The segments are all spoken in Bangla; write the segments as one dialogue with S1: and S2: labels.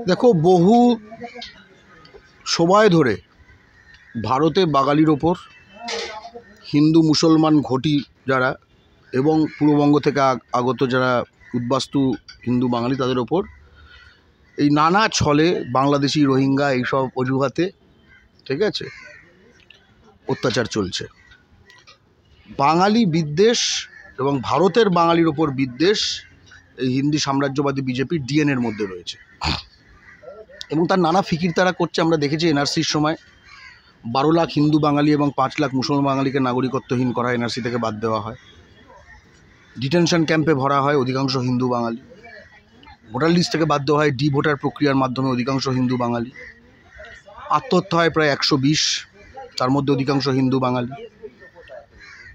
S1: দেখো, বহু সময় ধরে ভারতে বাঙালির ওপর হিন্দু মুসলমান ঘটি যারা এবং পূর্ববঙ্গ থেকে আগত যারা উদ্বাস্তু হিন্দু বাঙালি তাদের ওপর এই নানা ছলে বাংলাদেশি রোহিঙ্গা এইসব অজুহাতে, ঠিক আছে, অত্যাচার চলছে। বাঙালি বিদ্বেষ এবং ভারতের বাঙালির ওপর বিদ্বেষ এই হিন্দি সাম্রাজ্যবাদী বিজেপির ডিএনএর মধ্যে রয়েছে এবং তার নানা ফিকির তারা করছে। আমরা দেখেছি এনআরসির সময় 12 লাখ হিন্দু বাঙালি এবং 5 লাখ মুসলমান বাঙালিকে নাগরিকত্বহীন করা, এনআরসি থেকে বাদ দেওয়া হয়, ডিটেনশন ক্যাম্পে ভরা হয় অধিকাংশ হিন্দু বাঙালি, ভোটার লিস্ট থেকে বাদ দেওয়া হয় ডি ভোটার প্রক্রিয়ার মাধ্যমে অধিকাংশ হিন্দু বাঙালি, আত্মহত্যা হয় প্রায় 120, তার মধ্যে অধিকাংশ হিন্দু বাঙালি।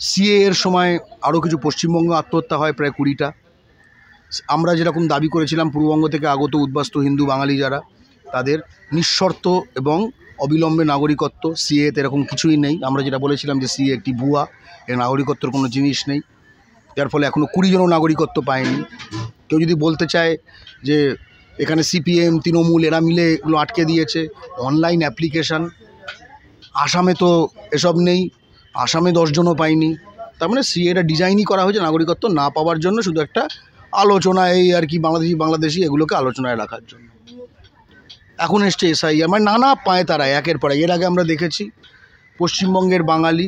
S1: সিএ এর সময় আরও কিছু পশ্চিমবঙ্গ আত্মহত্যা হয় প্রায় 20টা। আমরা যেরকম দাবি করেছিলাম পূর্ববঙ্গ থেকে আগত উদ্বাস্তু হিন্দু বাঙালি যারা, তাদের নিঃশর্ত এবং অবিলম্বে নাগরিকত্ব, সিএতে এরকম কিছুই নেই। আমরা যেটা বলেছিলাম যে সিএ একটি ভুয়া, এর নাগরিকত্বর কোনো জিনিস নেই, যার ফলে এখনও 20 জনও নাগরিকত্ব পায়নি। কেউ যদি বলতে চায় যে এখানে সিপিএম তৃণমূল এরা মিলে এগুলো আটকে দিয়েছে, অনলাইন অ্যাপ্লিকেশান, আসামে তো এসব নেই, আসামে 10 জনও পায়নি। তার মানে সিএটা ডিজাইনই করা হয়েছে নাগরিকত্ব না পাওয়ার জন্য, শুধু একটা আলোচনা, এই আর কি বাংলাদেশি এগুলোকে আলোচনায় রাখার জন্য। এখন এসছে এসআইআর, মানে নানা পায় তারা একের পর এক। এর আগে আমরা দেখেছি পশ্চিমবঙ্গের বাঙালি,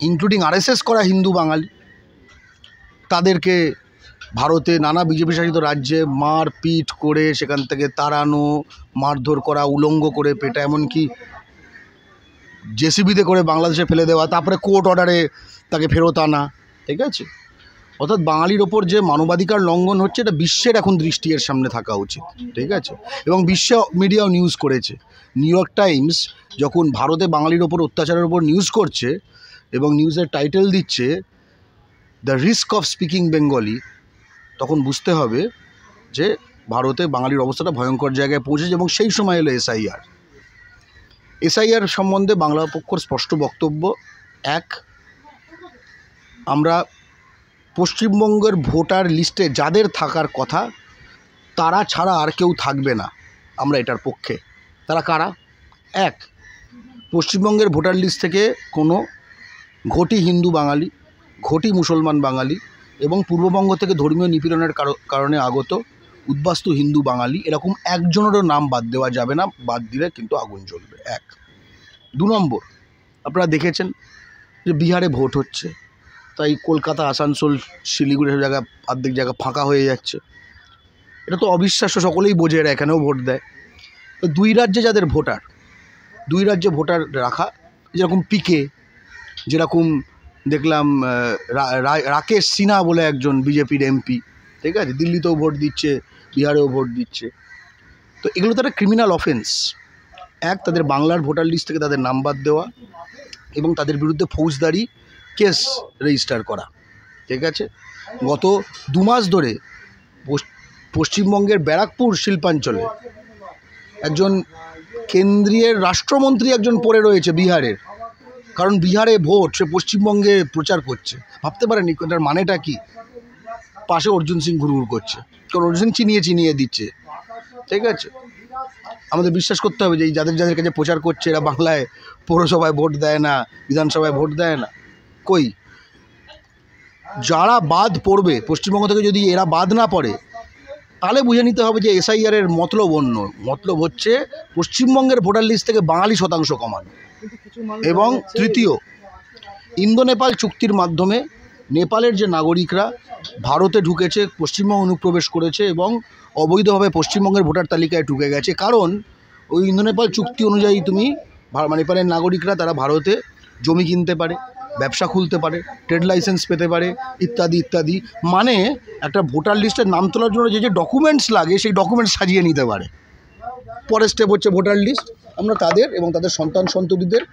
S1: ইনক্লুডিং আরএসএস করা হিন্দু বাঙালি, তাদেরকে ভারতে নানা বিজেপি শাসিত রাজ্যে মারপিট করে সেখান থেকে তাড়ানো, মারধর করা, উলঙ্গ করে পেটা, এমনকি জেসিবিতে করে বাংলাদেশে ফেলে দেওয়া, তারপরে কোর্ট অর্ডারে তাকে ফেরত আনা, ঠিক আছে। অর্থাৎ বাঙালির ওপর যে মানবাধিকার লঙ্ঘন হচ্ছে, এটা বিশ্বের এখন দৃষ্টি এর সামনে থাকা উচিত, ঠিক আছে। এবং বিশ্ব মিডিয়াও নিউজ করেছে। নিউ ইয়র্ক টাইমস যখন ভারতে বাঙালির ওপর অত্যাচারের ওপর নিউজ করছে এবং নিউজের টাইটেল দিচ্ছে the risk of speaking Bengali, তখন বুঝতে হবে যে ভারতে বাঙালির অবস্থাটা ভয়ঙ্কর জায়গায় পৌঁছেছে। এবং সেই সময় এলো এসআইআর সম্বন্ধে বাংলা পক্ষর স্পষ্ট বক্তব্য। এক, আমরা পশ্চিমবঙ্গের ভোটার লিস্টে যাদের থাকার কথা তারা ছাড়া আর কেউ থাকবে না, আমরা এটার পক্ষে। তারা কারা? এক, পশ্চিমবঙ্গের ভোটার লিস্ট থেকে কোনো ঘটি হিন্দু বাঙালি, ঘটি মুসলমান বাঙালি এবং পূর্ববঙ্গ থেকে ধর্মীয় নিপীড়নের কারণে আগত উদ্বাস্তু হিন্দু বাঙালি, এরকম একজনেরও নাম বাদ দেওয়া যাবে না। বাদ দিলে কিন্তু আগুন জ্বলবে। এক। 2 নম্বর, আপনারা দেখেছেন যে বিহারে ভোট হচ্ছে, তাই কলকাতা, আসানসোল, শিলিগুড়ি সব জায়গা, অর্ধেক জায়গা ফাঁকা হয়ে যাচ্ছে। এটা তো অবিশ্বাস্য, সকলেই বোঝে এরা এখানেও ভোট দেয়। তো 2 রাজ্যে যাদের ভোটার, 2 রাজ্যে ভোটার রাখা, যেরকম পিকে, যেরকম দেখলাম রাকেশ সিনহা বলে একজন বিজেপির এমপি, ঠিক আছে, দিল্লিতেও ভোট দিচ্ছে, বিহারেও ভোট দিচ্ছে। তো এগুলো তো একটা ক্রিমিনাল অফেন্স। এক, তাদের বাংলার ভোটার লিস্ট থেকে তাদের নাম বাদ দেওয়া এবং তাদের বিরুদ্ধে ফৌজদারি কেস রেজিস্টার করা, ঠিক আছে। গত 2 মাস ধরে পশ্চিমবঙ্গের ব্যারাকপুর শিল্পাঞ্চলে একজন কেন্দ্রীয় রাষ্ট্রমন্ত্রী একজন পড়ে রয়েছে বিহারের, কারণ বিহারে ভোট, সে পশ্চিমবঙ্গে প্রচার করছে। ভাবতে পারেন এটার মানেটা কি? পাশে অর্জুন সিং ঘুরঘুর করছে, কারণ অর্জুন সিং চিনিয়ে দিচ্ছে, ঠিক আছে। আমাদের বিশ্বাস করতে হবে যে এই যাদের কাছে প্রচার করছে এরা বাংলায় পৌরসভায় ভোট দেয় না, বিধানসভায় ভোট দেয় না। কই, যারা বাদ পড়বে পশ্চিমবঙ্গ থেকে, যদি এরা বাদ না পড়ে তাহলে বুঝে নিতে হবে যে এসআইআরের মতলব অন্য। মতলব হচ্ছে পশ্চিমবঙ্গের ভোটার লিস্ট থেকে বাঙালি শতাংশ কমানো। এবং তৃতীয়, ইন্দো নেপাল চুক্তির মাধ্যমে নেপালের যে নাগরিকরা ভারতে ঢুকেছে, পশ্চিমবঙ্গ অনুপ্রবেশ করেছে এবং অবৈধভাবে পশ্চিমবঙ্গের ভোটার তালিকায় ঢুকে গেছে, কারণ ওই ইন্দো নেপাল চুক্তি অনুযায়ী তুমি নেপালের নাগরিকরা তারা ভারতে জমি কিনতে পারে, ব্যবসা খুলতে পারে, ট্রেড লাইসেন্স পেতে পারে, ইত্যাদি ইত্যাদি। মানে একটা ভোটার লিস্টের নাম তোলার জন্য যে ডকুমেন্টস লাগে সেই ডকুমেন্টস সাজিয়ে নিতে পারে। পরের স্টেপ হচ্ছে ভোটার লিস্ট। আমরা তাদের এবং তাদের সন্তান সন্ততিদের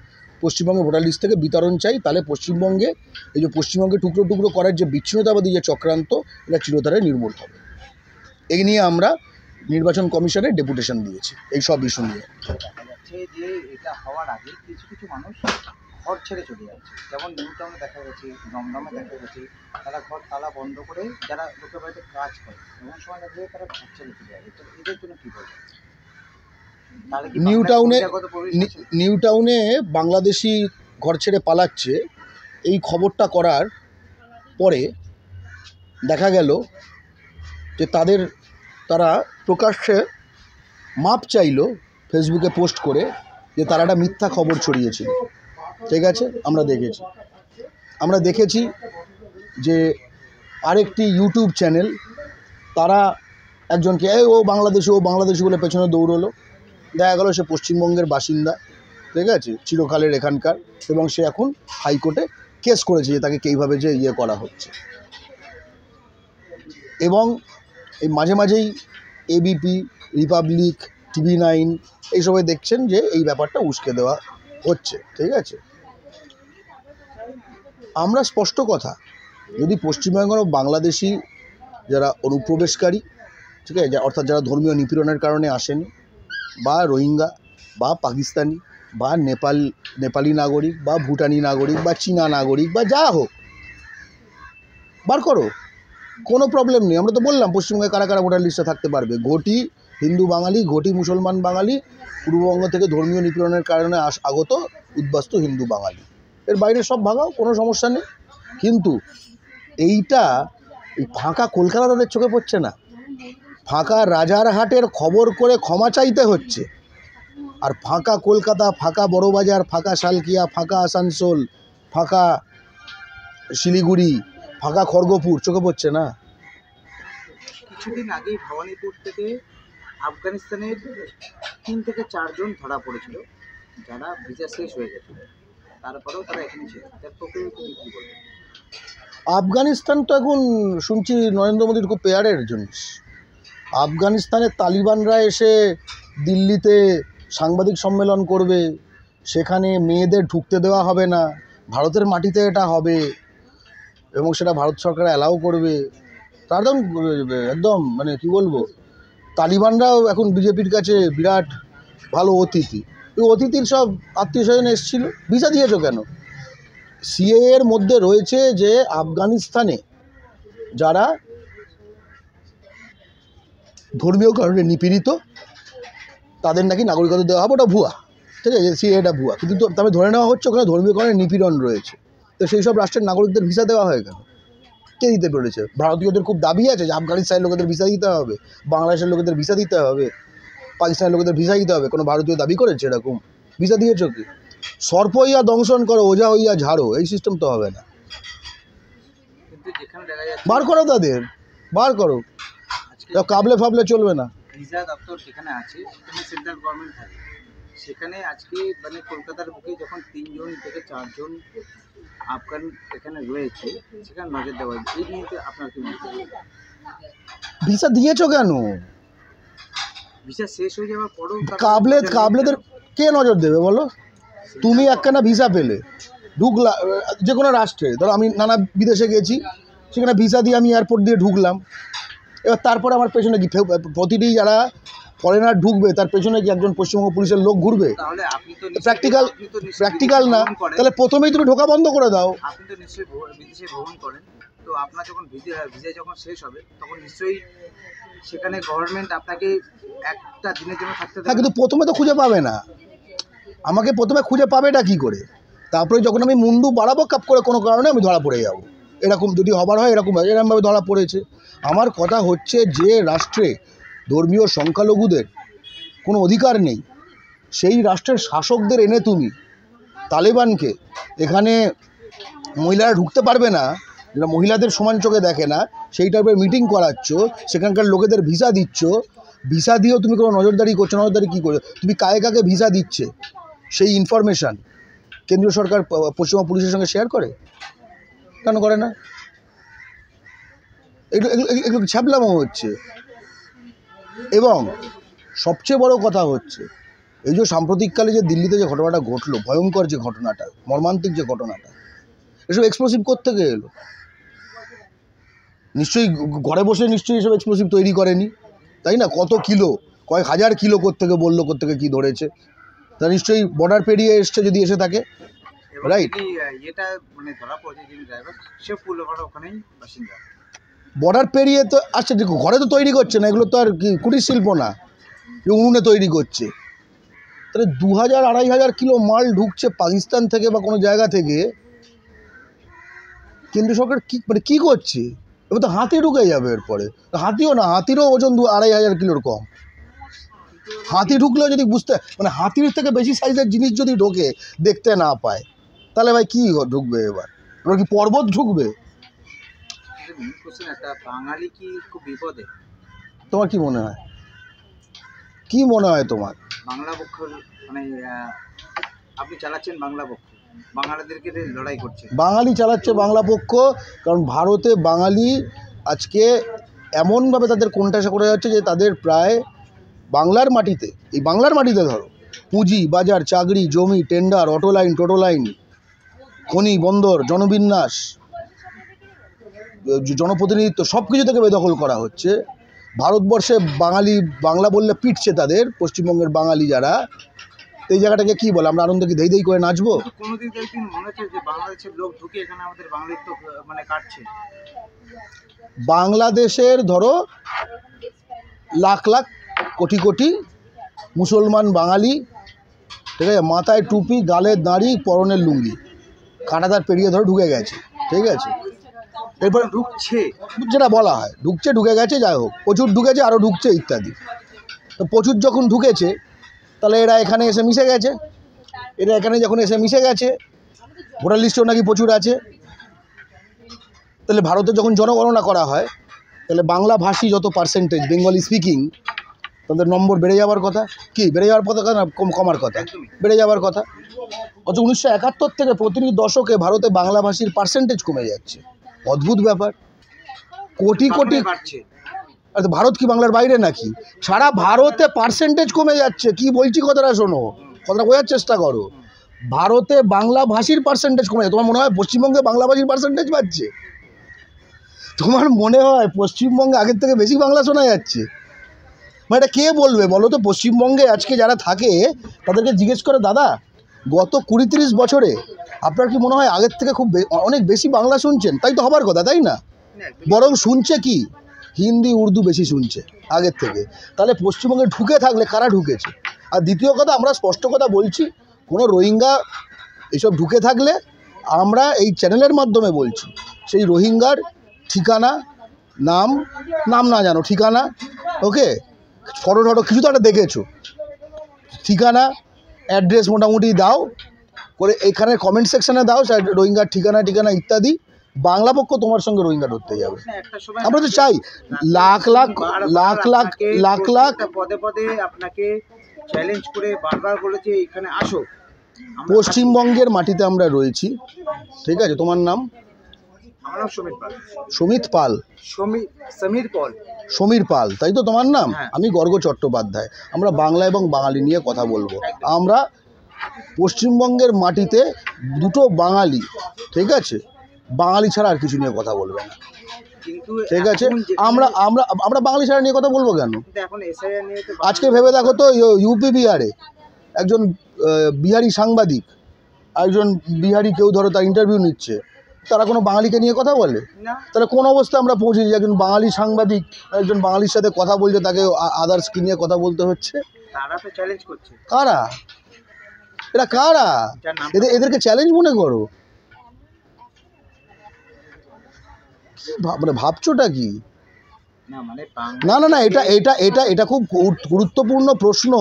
S1: পশ্চিমবঙ্গের ভোটার লিস্ট থেকে বিতরণ চাই। তাহলে পশ্চিমবঙ্গে এই যে পশ্চিমবঙ্গে টুকরো টুকরো করার যে বিচ্ছিন্নতাবাদী যে চক্রান্ত, এটা চিরতরে নির্মূল হবে। এই নিয়ে আমরা নির্বাচন কমিশনে ডেপুটেশন দিয়েছি এই সব ইস্যু নিয়ে।
S2: যে এটা হওয়ার আগে কিছু মানুষ ঘর ছেড়ে চলে যাচ্ছে। যেমন নিউ টাউনে দেখা গেছে, দমদমে দেখা গেছে, তারা ঘর তালা বন্ধ করে যারা লোকের বাড়িতে কাজ করে এমন সময় দেখা যায় তারা ঘর ছেড়ে চলে যাচ্ছে। তো এদের জন্য কী বলবেন? তাহলে কি
S1: নিউ
S2: বাংলায়
S1: টাউনে
S2: বহিরাগত প্রবেশ আছে?
S1: নিউ টাউনে বাংলাদেশি ঘর ছেড়ে পালাচ্ছে, এই খবরটা করার পরে দেখা গেল যে তারা প্রকাশ্যে মাপ চাইলো ফেসবুকে পোস্ট করে যে তারা একটা মিথ্যা খবর ছড়িয়েছিল। ঠিক আছে, আমরা দেখেছি যে আরেকটি ইউটিউব চ্যানেল তারা একজনকে ও বাংলাদেশি বলে পেছনে দৌড়লো। দেখা গেল সে পশ্চিমবঙ্গের বাসিন্দা, ঠিক আছে, চিরকালের এখানকার, এবং সে এখন হাইকোর্টে কেস করেছে যে তাকে কীভাবে যে করা হচ্ছে। এবং এই মাঝে মাঝেই এবিপি, রিপাবলিক, TV9 এইসবে দেখছেন যে এই ব্যাপারটা উস্কে দেওয়া হচ্ছে। ঠিক আছে, আমরা স্পষ্ট কথা, যদি পশ্চিমবঙ্গের বাংলাদেশি যারা অনুপ্রবেশকারী, ঠিক আছে, অর্থাৎ যারা ধর্মীয় নিপীড়নের কারণে আসেনি, বা রোহিঙ্গা, বা পাকিস্তানি, বা নেপালি নাগরিক, বা ভুটানি নাগরিক, বা চীনা নাগরিক, বা যা হোক, বার করো, কোনো প্রবলেম নেই। আমরা তো বললাম পশ্চিমবঙ্গে কারা কারা ভোটার লিস্টে থাকতে পারবে। ঘটি হিন্দু বাঙালি, ঘটি মুসলমান বাঙালি, পূর্ববঙ্গ থেকে ধর্মীয় নিপীড়নের কারণে আগত উদ্বাস্তু হিন্দু বাঙালি, এর বাইরে সব ভাগাও, কোনো সমস্যা নেই। কিন্তু এই ফাঁকা কলকাতা তাদের চোখে পড়ছে না। ফাঁকা রাজারহাটের খবর করে ক্ষমা চাইতে হচ্ছে, আর ফাঁকা কলকাতা, ফাঁকা বড়বাজার, ফাঁকা শালকিয়া, ফাঁকা আসানসোল, ফাঁকা শিলিগুড়ি, ফাঁকা খড়গপুর চোখে পড়ছে না।
S2: কিছুদিন আগেই ভবানীপুর থেকে আফগানিস্তানের 3 থেকে 4 জন ধরা পড়েছিল, যারা ভিসা শেষ হয়ে গেছে, তারপরেও তারা এখানে ছিল। তার প্রকৃতি কী বলবেন?
S1: আফগানিস্তান তো এখন শুনছি নরেন্দ্র মোদীর খুব পেয়ারের জিনিস। আফগানিস্তানের তালিবানরা এসে দিল্লিতে সাংবাদিক সম্মেলন করবে, সেখানে মেয়েদের ঢুকতে দেওয়া হবে না, ভারতের মাটিতে এটা হবে, এবং সেটা ভারত সরকার অ্যালাউ করবে। তার একদম মানে কি বলবো, তালিবানরাও এখন বিজেপির কাছে বিরাট ভালো অতিথি। ওই অতিথির সব আত্মীয় স্বজন এসেছিল, ভিসা দিয়েছো কেন? সিএএ এর মধ্যে রয়েছে যে আফগানিস্তানে যারা ধর্মীয় কারণে নিপীড়িত তাদের নাকি নাগরিকত্ব দেওয়া হবে। ওটা ভুয়া, ঠিক আছে, সিএএটা ভুয়া, কিন্তু তবে ধরে নেওয়া হচ্ছে ওখানে ধর্মীয় কারণে নিপীড়ন রয়েছে। তো সেই সব রাষ্ট্রের নাগরিকদের ভিসা দেওয়া হয় কেন? কে দিতে পেরেছে? ভারতীয়দের খুব দাবি আছে যে আফগানিস্তানের লোকেদের ভিসা দিতে হবে, বাংলাদেশের লোকেদের ভিসা দিতে হবে, পাকিস্তানের লোকেদের ভিসা দিতে হবে। কোনো ভারতীয় দাবি করেছে এরকম? ভিসা দিয়েছ কি? সর্প হইয়া দংশন করো, ওঝা হইয়া ঝাড়ো, এই সিস্টেম তো হবে না। বার করো তাদের, বার করো, কাবলে ফাবলে চলবে না।
S2: ভিসা দপ্তর যেখানে আছে সেখানে সেন্ট্রাল গভর্নমেন্ট থাকে, সেখানে আজকে মানে কলকাতার বুকে যখন 3 জন থেকে 4 জন আফগান এখানে রয়েছে, সেখানে নজর দেওয়া হয়। এই নিয়ে আপনার কি মনে হয়?
S1: ভিসা দিয়েছো কেন?
S2: ভিসা শেষ হয়ে যাওয়ার পরও
S1: কাবলেদের কে নজর দেবে বলো? তুমি একখানা ভিসা পেলে, ঢুকলা যে কোনো রাষ্ট্রে, ধরো আমি নানা বিদেশে গেছি, সেখানে ভিসা দিয়ে আমি এয়ারপোর্ট দিয়ে ঢুকলাম, এবার তারপরে আমার পেছনে কি প্রতিটি যারা ফরেনার ঢুকবে তার পেছনে কি একজন পশ্চিমবঙ্গ পুলিশের লোক ঘুরবে? প্র্যাকটিক্যাল না, তাহলে প্রথমেই তুমি ঢোকা বন্ধ করে দাও।
S2: আপনি তো নিশ্চয়ই বিদেশে ভ্রমণ করেন, তো আপনার যখন ভিসা যখন শেষ হবে তখন নিশ্চয়ই সেখানে গভর্নমেন্ট আপনাকে একটা দিনের জন্য থাকতে দেবে।
S1: হ্যাঁ, কিন্তু প্রথমে তো খুঁজে পাবে না আমাকে, প্রথমে খুঁজে পাবেটা কী করে? তারপরে যখন আমি মুন্ডু বাড়াবো কাপ করে কোনো কারণে আমি ধরা পড়ে যাব, এরকম যদি হবার হয় এরকমভাবে ধরা পড়েছে। আমার কথা হচ্ছে যে রাষ্ট্রে ধর্মীয় সংখ্যালঘুদের কোনো অধিকার নেই, সেই রাষ্ট্রের শাসকদের এনে তুমি তালেবানকে এখানে মহিলারা ঢুকতে পারবে না, যারা মহিলাদের সমান চোখে দেখে না, সেই টাইপের মিটিং করাচ্ছ, সেখানকার লোকেদের ভিসা দিচ্ছ, ভিসা দিয়েও তুমি কোনো নজরদারি করছো। নজরদারি কী করে? তুমি কাকে কাকে ভিসা দিচ্ছে সেই ইনফরমেশান কেন্দ্রীয় সরকার পশ্চিমবঙ্গ পুলিশের সঙ্গে শেয়ার করে? কেন করে না? এগুলো ছ্যাবলামো হচ্ছে। এবং সবচেয়ে বড় কথা হচ্ছে এই যে সাম্প্রতিককালে যে দিল্লিতে যে ঘটনাটা ঘটলো, ভয়ঙ্কর যে ঘটনাটা, মর্মান্তিক যে ঘটনাটা, এসব এক্সপ্লোসিভ কোত্থেকে এলো? নিশ্চয়ই ঘরে বসে নিশ্চয়ই এসব এক্সপ্লোসিভ তৈরি করেনি, তাই না? কত কিলো, কয়েক হাজার কিলো কোত্থেকে বললো, কোত্থেকে কী ধরেছে, তা নিশ্চয়ই বর্ডার পেরিয়ে এসছে যদি এসে থাকে। রাইট।
S2: এটা মানে ধরা পড়েছে যিনি ড্রাইভার, সে ফুলপাড়া ওখানেই বাসিন্দা।
S1: বর্ডার পেরিয়ে তো আচ্ছা দেখো, ঘরে তো তৈরি করছে না, এগুলো তো আর কি কুটির শিল্প না যে উনুনে তৈরি করছে। তাহলে 2000-2500 কিলো মাল ঢুকছে পাকিস্তান থেকে বা কোনো জায়গা থেকে, কেন্দ্র সরকার কী মানে কী করছে? এবার তো হাতি ঢুকে যাবে এরপরে। হাতিও না, হাতিরও ওজন 2500 কিলোর কম। হাতি ঢুকলেও যদি বুঝতে মানে হাতির থেকে বেশি সাইজের জিনিস যদি ঢোকে দেখতে না পায়, তাহলে ভাই কী ঢুকবে এবার? এবার কি পর্বত ঢুকবে?
S2: মেন কোশ্চেন একটা, বাঙালি কি খুব বিপদে?
S1: তোমার কি মনে হয়? কি মনে হয় তোমার?
S2: বাংলা পক্ষ মানে আপনি চালাচ্ছেন বাংলা পক্ষ, বাঙালিদেরকে লড়াই করছে।
S1: বাঙালি চালাচ্ছে বাংলা পক্ষ, কারণ ভারতে বাঙালি আজকে এমনভাবে তাদের কোণঠাসা করে যাচ্ছে যে তাদের প্রায় বাংলার মাটিতে, এই বাংলার মাটিতে ধরো পুঁজি, বাজার, চাকরি, জমি, টেন্ডার, অটো লাইন, টোটো লাইন, খনি, বন্দর, জনবিন্যাস, জনপ্রতিনিধিত্ব সব কিছু থেকে বেদখল করা হচ্ছে। ভারতবর্ষে বাঙালি, বাংলা বললে পিটছে তাদের, পশ্চিমবঙ্গের বাঙালি যারা, এই জায়গাটাকে কী বলে? আমরা আনন্দ কি দেই দেই করে নাচবো?
S2: কোনোদিন একদিন মনে হচ্ছে যে বাংলাদেশের লোক ঢুকে এখানে আমাদের বাঙালিত্ব মানে কাটছে?
S1: বাংলাদেশের ধরো লাখ লাখ কোটি কোটি মুসলমান বাঙালি, ঠিক আছে, মাথায় টুপি, গালে দাড়ি, পরনের লুঙ্গি, কাঁটাতার পেরিয়ে ধরো ঢুকে গেছে, ঠিক আছে। এরপরে
S2: ঢুকছে,
S1: যেটা বলা হয় ঢুকছে, ঢুকে গেছে, যাই হোক, প্রচুর ঢুকেছে, আরও ঢুকছে ইত্যাদি। তো প্রচুর যখন ঢুকেছে, তাহলে এরা এখানে এসে মিশে গেছে। এরা এখানে যখন এসে মিশে গেছে, ভোটার লিস্টেও নাকি প্রচুর আছে। তাহলে ভারতে যখন জনগণনা করা হয়, তাহলে বাংলাভাষী যত পার্সেন্টেজ, বেঙ্গলি স্পিকিং, তাদের নম্বর বেড়ে যাওয়ার কথা। কি বেড়ে যাওয়ার কথা না কমার কথা? বেড়ে যাওয়ার কথা। অথচ 1971 থেকে প্রতিটি দশকে ভারতে বাংলাভাষীর পার্সেন্টেজ কমে যাচ্ছে। অদ্ভুত ব্যাপার। কোটি কোটি, আচ্ছা ভারত কি বাংলার বাইরে নাকি? সারা ভারতে পার্সেন্টেজ কমে যাচ্ছে। কি বলছি কথাটা শোনো, কথাটা বোঝার চেষ্টা করো। ভারতে বাংলাভাষীর পার্সেন্টেজ কমে যাচ্ছে। তোমার মনে হয় পশ্চিমবঙ্গে বাংলাভাষীর পার্সেন্টেজ বাড়ছে? তোমার মনে হয় পশ্চিমবঙ্গে আগের থেকে বেশি বাংলা শোনা যাচ্ছে? মানে এটা কে বলবে বলো তো? পশ্চিমবঙ্গে আজকে যারা থাকে তাদেরকে জিজ্ঞেস করে, দাদা গত 20-30 বছরে আপনার কি মনে হয় আগের থেকে খুব অনেক বেশি বাংলা শুনছেন? তাই তো হবার কথা, তাই না? বরং শুনছে কি, হিন্দি, উর্দু বেশি শুনছে আগের থেকে। তাহলে পশ্চিমবঙ্গে ঢুকে থাকলে কারা ঢুকেছে? আর দ্বিতীয় কথা, আমরা স্পষ্ট কথা বলছি, কোনো রোহিঙ্গা এসব ঢুকে থাকলে আমরা এই চ্যানেলের মাধ্যমে বলছি, সেই রোহিঙ্গার ঠিকানা, নাম না জানো, ঠিকানা, ওকে, ফটো টটো কিছু তো একটা দেখেছো, ঠিকানা, অ্যাড্রেস মোটামুটি দাও করে, এখানে কমেন্ট সেকশানে দাও রোহিঙ্গার ঠিকানা ইত্যাদি। বাংলা পক্ষ তোমার সঙ্গে রোহিঙ্গা ধরতে যাবে। আমরা তো চাই লাখ লাখ লাখ লাখ লাখ লাখ
S2: পদে পদে আপনাকে চ্যালেঞ্জ করে বারবার বলেছে এখানে আসো।
S1: পশ্চিমবঙ্গের মাটিতে আমরা রয়েছি, ঠিক আছে। তোমার নাম?
S2: আমার নাম সমীর পাল।
S1: সমীর পাল? সমীর পাল, তাই তো তোমার নাম? আমি গর্গ চট্টোপাধ্যায়। আমরা বাংলা এবং বাঙালি নিয়ে কথা বলবো। আমরা পশ্চিমবঙ্গের মাটিতে দুটো বাঙালি, ঠিক আছে, বাঙালি ছাড়া আর কিছু নিয়ে কথা বলবে না, ঠিক আছে। আমরা আমরা আমরা বাঙালি ছাড়া নিয়ে কথা বলবো কেন? আজকে ভেবে দেখো তো, ইউপি বিহারে একজন বিহারি সাংবাদিক, একজন বিহারি কেউ ধরো তার ইন্টারভিউ নিচ্ছে, তারা কোনো বাঙালিকে নিয়ে কথা বলে? তাহলে কোন অবস্থায় আমরা পৌঁছেছি? একজন বাঙালি সাংবাদিক একজন বাঙালির সাথে কথা বলছে, তাকে আদার্স কি নিয়ে কথা বলতে হচ্ছে? কারা এরা? কারা এদেরকে চ্যালেঞ্জ মনে করো? মানে ভাবছোটা কি? না না না, এটা এটা এটা এটা খুব গুরুত্বপূর্ণ প্রশ্ন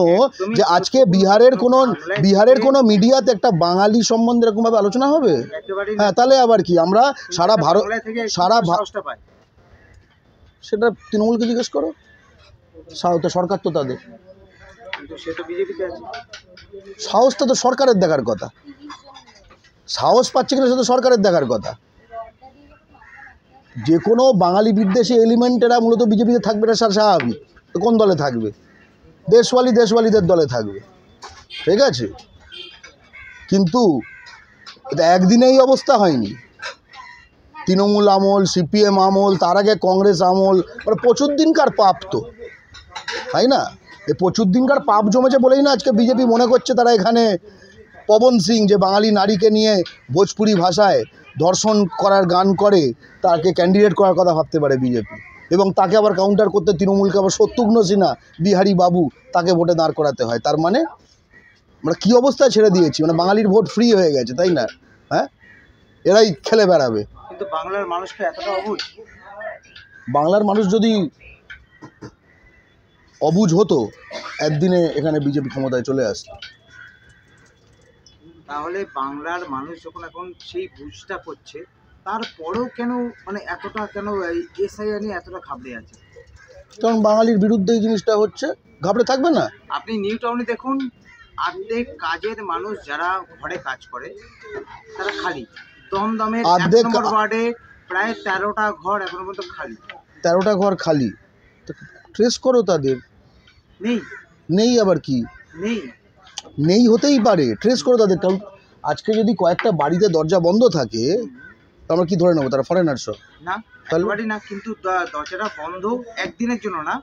S1: যে আজকে বিহারের কোনো মিডিয়াতে একটা বাঙালি সম্বন্ধে এরকমভাবে আলোচনা হবে? হ্যাঁ, তাহলে আবার কি? আমরা সারা ভারত, সেটা তৃণমূলকে জিজ্ঞেস করো, সরকার তো তাদের সাহসটা তো সরকারের দেখার কথা। সাহস পাচ্ছে কিনা সেটা সরকারের দেখার কথা। যে কোনো বাঙালি বিদ্বেষী এলিমেন্টেরা মূলত বিজেপিতে থাকবে, এটা স্বাভাবিক। তো কোন দলে থাকবে? দেশওয়ালিদের দলে থাকবে, ঠিক আছে। কিন্তু এটা একদিনেই অবস্থা হয়নি। তৃণমূল আমল, সিপিএম আমল, তার আগে কংগ্রেস আমল, মানে প্রচুর দিনকার পাপ তো, তাই না? এই প্রচুর দিনকার পাপ জমেছে বলেই না আজকে বিজেপি মনে করছে তারা এখানে পবন সিং যে বাঙালি নারীকে নিয়ে ভোজপুরি ভাষায় ধর্ষণ করার গান করে, তাকে ক্যান্ডিডেট করার কথা ভাবতে পারে বিজেপি, এবং তাকে আবার কাউন্টার করতে তৃণমূলকে আবার শত্রুঘ্ন সিনহা, বিহারী বাবু, তাকে ভোটে দাঁড় করাতে হয়। তার মানে আমরা কী অবস্থায় ছেড়ে দিয়েছি, মানে বাঙালির ভোট ফ্রি হয়ে গেছে, তাই না? হ্যাঁ, এরাই খেলে বেড়াবে।
S2: কিন্তু বাংলার মানুষকে এতটা অবুঝ?
S1: বাংলার মানুষ যদি অবুঝ হতো, একদিনে এখানে বিজেপি ক্ষমতায় চলে আসতো।
S2: তাহলে বাংলার মানুষ যখন এখন সেই বুঝটা করছে, তারপরেও কেন মানে এতটা কেন এই এসআইআর নিয়ে এতটা ঘাবড়ে আছে?
S1: কারণ বাঙালির বিরুদ্ধে এই জিনিসটা হচ্ছে, ঘাবড়ে থাকবে না।
S2: আপনি নিউ টাউনে দেখুন, অর্ধেক কাজের মানুষ যারা ঘরে কাজ করে তারা খালি। দমদমের 1 নম্বর ওয়ার্ডে প্রায় 13টা ঘর এখনো পর্যন্ত খালি।
S1: 13টা ঘর খালি, তো ট্রেস করো তাদের।
S2: নেই
S1: নেই আবার কি?
S2: নেই
S1: নেই হতেই পারে, ট্রেস করো তাদের। কারণ আজকে যদি কয়েকটা বাড়িতে দরজা বন্ধ থাকে, তো আমরা কি ধরে নেবো তারা ফরেনার সব?
S2: না, একেবারেই না। কিন্তু দরজাটা বন্ধ একদিনের জন্য না,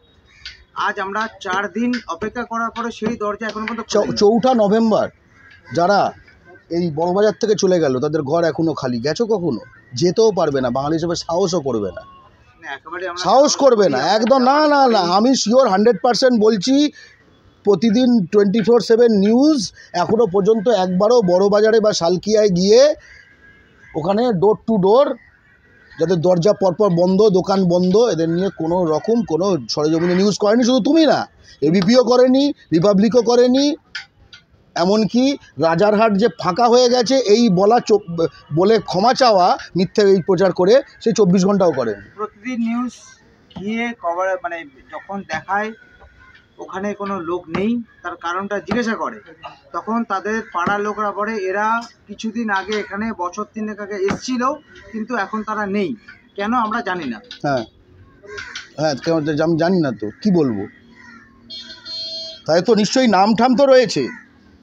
S2: আজ আমরা 4 দিন অপেক্ষা করার পরে সেই দরজা এখনো পর্যন্ত খোলেনি।
S1: 4 নভেম্বর যারা এই বড়বাজার থেকে চলে গেল, তাদের ঘর এখনো খালি। গেছো কখনো? যেতেও পারবে না, বাঙালি হিসেবে সাহসও করবে না,
S2: একেবারে আমরা
S1: সাহস করবে না একদম। না না না, আমি শিওর 100% বলছি। প্রতিদিন 24/7 নিউজ, এখনও পর্যন্ত একবারও বড়বাজারে বা সালকিয়ায় গিয়ে ওখানে ডোর টু ডোর, যাদের দরজা পরপর বন্ধ, দোকান বন্ধ, এদের নিয়ে কোনো রকম কোনো সরেজমিনে নিউজ করেনি। শুধু তুমি না, এবিপিও করেনি, রিপাবলিকও করেনি, এমনকি রাজারহাট যে ফাঁকা হয়ে গেছে এই বলে ক্ষমা চাওয়া, মিথ্যে এই প্রচার করে, সেই 24 ঘন্টাও করেন।
S2: প্রতিদিন নিউজ গিয়ে কভার মানে যখন দেখায় ওখানে কোনো লোক নেই, তার কারণটা জিজ্ঞাসা করে, তখন তাদের পাড়ার লোকরা বলে এরা কিছুদিন আগে এখানে বছর 3 আগে এসেছিল, কিন্তু এখন তারা নেই। কেন আমরা জানি না।
S1: হ্যাঁ হ্যাঁ, কেন আমি জানি না, তো কি বলবো? তাদের তো নিশ্চয়ই নামঠাম তো রয়েছে,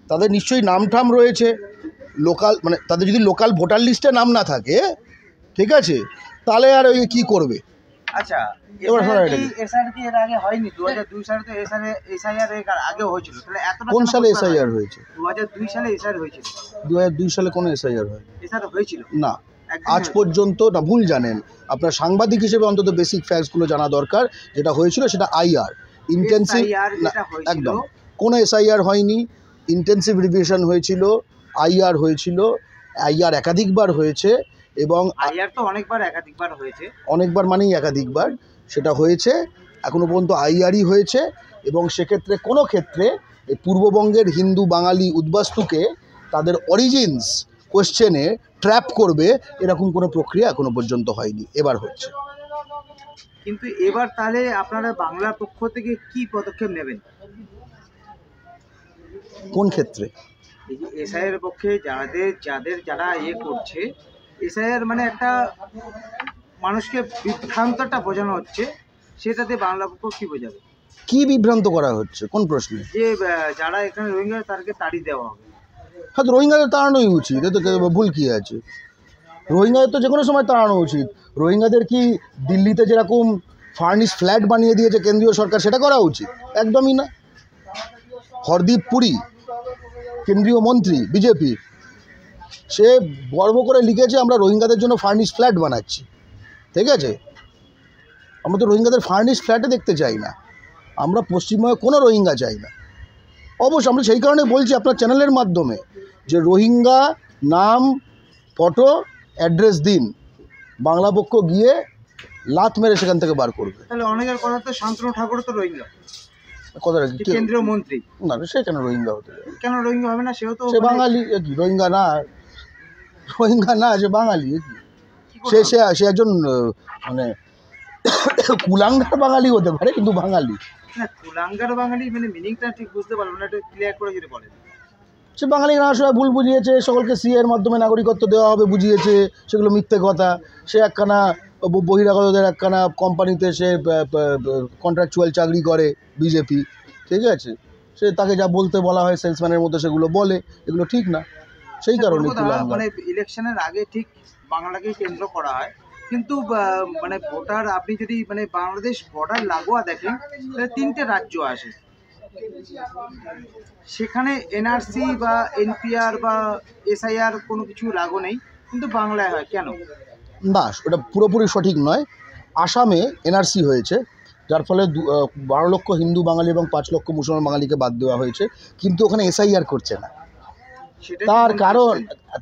S1: তাদের নিশ্চয়ই নামঠাম রয়েছে লোকাল, মানে তাদের যদি লোকাল ভোটার লিস্টে নাম না থাকে, ঠিক আছে, তাহলে আর ওই কী করবে?
S2: আচ্ছা, এসআইআর কি এর আগে হয়নি? 2002 সালে তো এসআইআর এর আগেও হয়েছিল। তাহলে এতটা
S1: কোন সালে এসআইআর হয়েছে?
S2: 2002 সালে এসআইআর হয়েছিল।
S1: 2002 সালে কোনো এসআইআর হয়?
S2: এসআইআর হয়েছিল
S1: না, আজ পর্যন্ত না। ভুল জানেন আপনার, সাংবাদিক হিসেবে অন্তত বেসিক ফ্যাক্টসগুলো জানা দরকার। যেটা হয়েছিল সেটা আইআর, ইন্টেন্সিভ। একদম কোনো এসআইআর হয়নি, ইন্টেন্সিভ রিভিশন হয়েছিল, আইআর হয়েছিল। আইআর একাধিকবার হয়েছে, এবং
S2: আইআর তো একাধিকবার হয়েছে।
S1: অনেকবার মানেই একাধিকবার সেটা হয়েছে। এখনও পর্যন্ত আইআরই হয়েছে, এবং সেক্ষেত্রে কোনো ক্ষেত্রে এই পূর্ববঙ্গের হিন্দু বাঙালি উদ্বাস্তুকে তাদের অরিজিনস কোয়েশ্চেনে ট্র্যাপ করবে, এরকম কোনো প্রক্রিয়া এখনও পর্যন্ত হয়নি। এবার হচ্ছে।
S2: কিন্তু এবার তাহলে আপনারা বাংলার পক্ষ থেকে কি পদক্ষেপ নেবেন?
S1: কোন ক্ষেত্রে?
S2: এই যে এসআইআর পক্ষে যারা করছে, এসআইআর মানে একটা মানুষকে বিভ্রান্তটা বোঝানো হচ্ছে, সেটাতে বাংলা পক্ষ কি বোঝাবে?
S1: কি বিভ্রান্ত করা হচ্ছে? কোন প্রশ্নে?
S2: যে যারা এখানে রোহিঙ্গা তাদেরকে তাড়িয়ে দেওয়া হবে।
S1: হ্যাঁ, তো রোহিঙ্গাদের তাড়ানোই উচিত, এতে ভুল কী আছে? রোহিঙ্গাদের তো যে কোনো সময় তাড়ানো উচিত। রোহিঙ্গাদের কি দিল্লিতে যেরকম ফার্নিশ ফ্ল্যাট বানিয়ে দিয়েছে কেন্দ্রীয় সরকার, সেটা করা উচিত? একদমই না। হরদীপ পুরী, কেন্দ্রীয় মন্ত্রী বিজেপি, সে গর্ব করে লিখেছে আমরা রোহিঙ্গাদের জন্য ফার্নিশ ফ্ল্যাট বানাচ্ছি। ঠিক আছে, আমরা তো রোহিঙ্গাদের ফার্নিশ ফ্ল্যাটে দেখতে চাই না, আমরা পশ্চিমবঙ্গে কোনো রোহিঙ্গা চাই না। অবশ্য আমরা সেই কারণে বলছি আপনার চ্যানেলের মাধ্যমে যে রোহিঙ্গা নাম, ফটো, অ্যাড্রেস দিন, বাংলা পক্ষ গিয়ে লাত মেরে সেখান থেকে বার করবে।
S2: তাহলে অনেকের কথা তো শান্তনু ঠাকুর তো রোহিঙ্গা,
S1: কথাটা কি
S2: কেন্দ্রীয় মন্ত্রী?
S1: না, সে কেন রোহিঙ্গা হতে যাবে?
S2: কেন রোহিঙ্গা হবে না? সেও তো
S1: সে বাঙালি। কি রোহিঙ্গা না? রোহিঙ্গা না, সে বাঙালি। সে একজন মানে কুলাঙ্গার বাঙালি হতে পারে, কিন্তু বাঙালি।
S2: না, কুলাঙ্গার বাঙালি মানে মিনিংটা ঠিক বুঝতে পারলাম না, একটু ক্লিয়ার করে যদি বলেন।
S1: সে বাঙালি না, সময় ভুল বুঝিয়েছে, সকলকে সিএর মাধ্যমে নাগরিকত্ব দেওয়া হবে বুঝিয়েছে, সেগুলো মিথ্যে কথা। সে একখানা বহিরাগতদের একখানা কোম্পানিতে সে কন্ট্রাকচুয়াল চাকরি করে বিজেপি, ঠিক আছে। সে তাকে যা বলতে বলা হয় সেলসম্যানের মতো সেগুলো বলে, এগুলো ঠিক না। সেই কারণে
S2: মানে ইলেকশনের আগে ঠিক বাংলাকেই কেন্দ্র করা হয়, কিন্তু মানে ভোটার আপনি যদি মানে বাংলাদেশ বর্ডার লাগোয়া দেখেন, তাহলে 3টে রাজ্য আসে, সেখানে এনআরসি বা এনপিআর বা এসআইআর কোনো কিছু লাগু নেই, কিন্তু বাংলায় হয় কেন?
S1: না, ওটা পুরোপুরি সঠিক নয়। আসামে এনআরসি হয়েছে, যার ফলে 12 লক্ষ হিন্দু বাঙালি এবং 5 লক্ষ মুসলমান বাঙালিকে বাদ দেওয়া হয়েছে, কিন্তু ওখানে এসআইআর করছে না।
S2: সেটা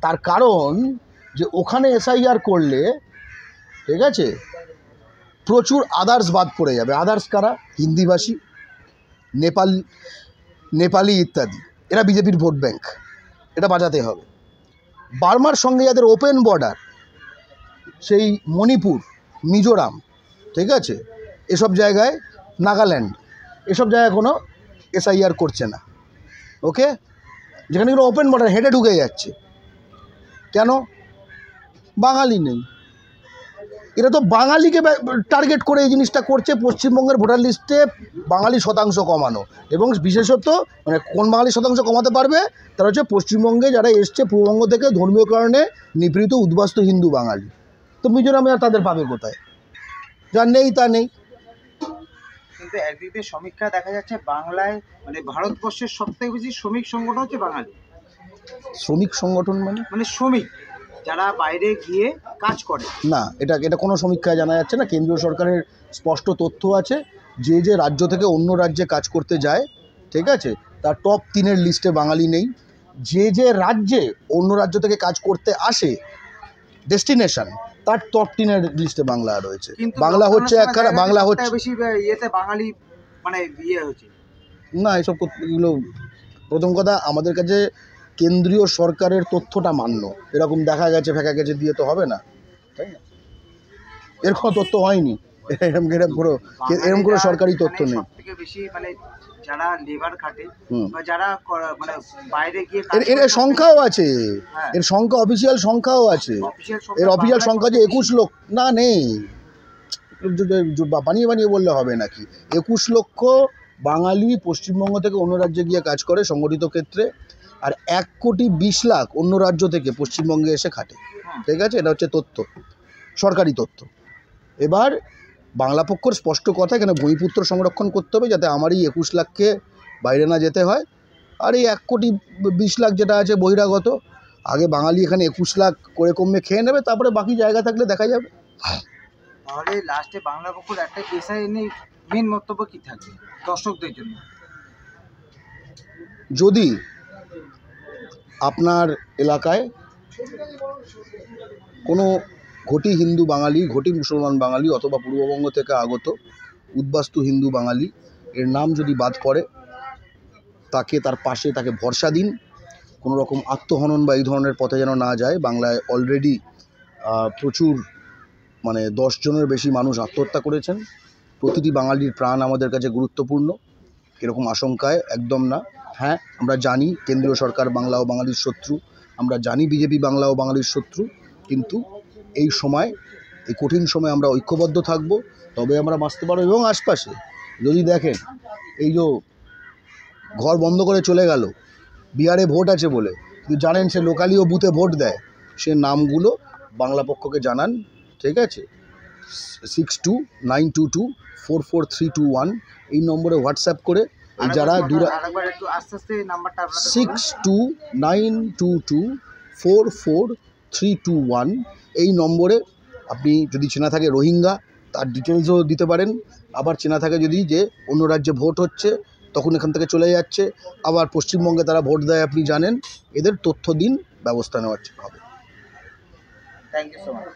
S1: তার কারণ যে ওখানে এসআইআর করলে, ঠিক আছে, প্রচুর আদার্স বাদ পড়ে যাবে। আদার্স কারা? হিন্দিভাষী, নেপালি ইত্যাদি। এরা বিজেপির ভোট ব্যাংক, এটা বাঁচাতে হবে। বার্মার সঙ্গে যাদের ওপেন বর্ডার, সেই মণিপুর, মিজোরাম, ঠিক আছে, এসব জায়গায়, নাগাল্যান্ড, এসব জায়গায় কোনো এসআইআর করছে না। ওকে, যেখানে কোনো ওপেন বর্ডার, হেঁটে ঢুকে যাচ্ছে। কেন? বাঙালি নেই। এরা তো বাঙালিকে টার্গেট করে এই জিনিসটা করছে, পশ্চিমবঙ্গের ভোটার লিস্টে বাঙালি শতাংশ কমানো। এবং বিশেষত মানে কোন বাঙালি শতাংশ কমাতে পারবে? তারা হচ্ছে পশ্চিমবঙ্গে যারা এসছে পূর্ববঙ্গ থেকে ধর্মীয় কারণে নিপীড়িত উদ্বাস্তু হিন্দু বাঙালি। তো মিজোরামে আর তাদের পাবে কোথায়? যার নেই তা নেই।
S2: কিন্তু একদিক দিয়ে সমীক্ষা দেখা যাচ্ছে বাংলায়, মানে ভারতবর্ষের সবথেকে বেশি শ্রমিক সংগঠন হচ্ছে বাঙালি।
S1: শ্রমিক সংগঠন মানে
S2: শ্রমিক যারা বাইরে গিয়ে কাজ করে
S1: না, এটা কোনো সমীক্ষায় জানা যাচ্ছে না। কেন্দ্রীয় সরকারের স্পষ্ট তথ্য আছে, যে রাজ্য থেকে অন্য রাজ্যে কাজ করতে যায়, ঠিক আছে, তার টপ 3-এর লিস্টে বাঙালি নেই। যে রাজ্যে অন্য রাজ্য থেকে কাজ করতে আসে, ডেস্টিনেশন, তার টপ 3-এর লিস্টে বাংলা রয়েছে। বাংলা হচ্ছে বাংলা হচ্ছে
S2: বেশি ইয়েতে বাঙালি মানে হচ্ছে
S1: না। এগুলো প্রথম কথা, আমাদের কাছে কেন্দ্রীয় সরকারের তথ্যটা মান্য। এরকম দেখা গেছে ফেঁকা গেছে দিয়ে তো হবে না, তাই না? এর কোনো তথ্য হয়নি, এরকম কোনো সরকারি তথ্য নেই।
S2: সবথেকে বেশি মানে যারা লেবার খাটে বা যারা মানে বাইরে গিয়ে
S1: এর সংখ্যাও আছে, এর সংখ্যা অফিসিয়াল সংখ্যাও আছে। এর অফিসিয়াল সংখ্যা যে 21 লক্ষ না, নেই। বানিয়ে বললে হবে নাকি? 21 লক্ষ বাঙালি পশ্চিমবঙ্গ থেকে অন্য রাজ্যে গিয়ে কাজ করে সংগঠিত ক্ষেত্রে, আর 1,20,00,000 অন্য রাজ্য থেকে পশ্চিমবঙ্গে এসে খাটে, ঠিক আছে? এটা হচ্ছে তথ্য, সরকারি তথ্য। এবার বাংলা পক্ষর স্পষ্ট কথা, এখানে ভূমিপুত্র সংরক্ষণ করতে হবে যাতে আমার এই 21 লাখকে বাইরে না যেতে হয়। আর এই 1,20,00,000 যেটা আছে বহিরাগত, আগে বাঙালি এখানে 21 লাখ করে কমে খেয়ে নেবে, তারপরে বাকি জায়গা থাকলে দেখা যাবে।
S2: তাহলে লাস্টে বাংলা পক্ষর একটা এসআই নিয়ে মেন বক্তব্য কি থাকবে দর্শকদের জন্য?
S1: যদি আপনার এলাকায় কোনো ঘটি হিন্দু বাঙালি, ঘটি মুসলমান বাঙালি অথবা পূর্ববঙ্গ থেকে আগত উদ্বাস্তু হিন্দু বাঙালি এর নাম যদি বাদ পড়ে, তার পাশে তাকে ভরসা দিন। কোনো রকম আত্মহনন বা এই ধরনের পথে যেন না যায়। বাংলায় অলরেডি প্রচুর, মানে 10 জনের বেশি মানুষ আত্মহত্যা করেছেন। প্রতিটি বাঙালির প্রাণ আমাদের কাছে গুরুত্বপূর্ণ, এরকম আশঙ্কায় একদম না। হ্যাঁ, আমরা জানি কেন্দ্রীয় সরকার বাংলা ও বাঙালির শত্রু, আমরা জানি বিজেপি বাংলা ও বাঙালির শত্রু, কিন্তু এই সময়, এই কঠিন সময় আমরা ঐক্যবদ্ধ থাকব, তবে আমরা বাঁচতে পারবো। এবং আশপাশে যদি দেখেন এই যে ঘর বন্ধ করে চলে গেল, বিহারে ভোট আছে বলে, কিন্তু জানেন সে লোকালিও বুথে ভোট দেয়, সে নামগুলো বাংলা পক্ষকে জানান, ঠিক আছে? 6292244321 এই নম্বরে হোয়াটসঅ্যাপ করে, যারা 6292244321 এই নম্বরে আপনি যদি চেনা থাকে রোহিঙ্গা, তার ডিটেলসও দিতে পারেন। আবার চেনা থাকে যদি যে অন্য রাজ্যে ভোট হচ্ছে, তখন এখান থেকে চলে যাচ্ছে, আবার পশ্চিমবঙ্গে তারা ভোট দেয়, আপনি জানেন, এদের তথ্য দিন, ব্যবস্থা নেওয়ার হবে।
S2: Thank you so much.